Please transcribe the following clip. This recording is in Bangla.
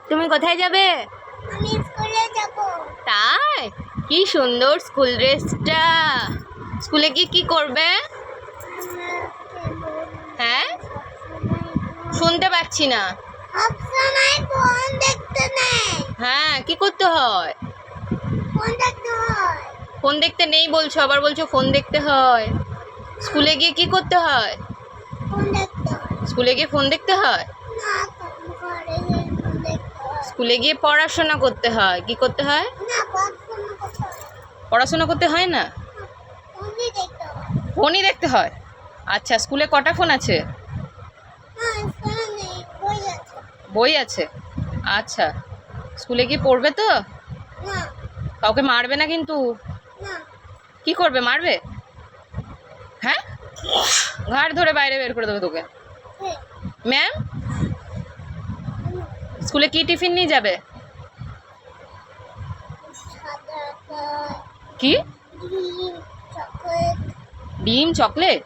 তুমি কোথায় যাবে? আমি স্কুলে যাব। তাই? কি সুন্দর স্কুল ড্রেসটা। স্কুলে গিয়ে কি করবে? হ্যাঁ, শুনতে পাচ্ছি না। সবসময় ফোন দেখতে নেই। হ্যাঁ, কি করতে হয়? ফোন দেখতে হয়। ফোন দেখতে নেই বলছো, আবার বলছো ফোন দেখতে হয়। স্কুলে গিয়ে কি করতে হয়? ফোন দেখতে হয়। স্কুলে গিয়ে ফোন দেখতে হয়? না, ঘরে গিয়ে ফোন দেখতে হয়। স্কুলে গিয়ে পড়াশোনা করতে হয়। কি করতে হয়? না, পড়াশোনা করতে হয়। পড়াশোনা করতে হয় না, ফোনই দেখতে হয়। ফোনই দেখতে হয়। আচ্ছা, স্কুলে কটা ফোন আছে? না, স্কুলে নেই, বই আছে। বই আছে। আচ্ছা, স্কুলে গিয়ে পড়বে তো? না, কাউকে মারবে না কিন্তু। না, কি করবে, মারবে? হ্যাঁ, ঘাড় ধরে বাইরে বের করে দেবে তোকে। ঠিক। ম্যাম, স্কুলে কি টিফিন নিয়ে যাবে? সাদা ভাত, কি? ডিম, চকলেট। ডিম, চকলেট?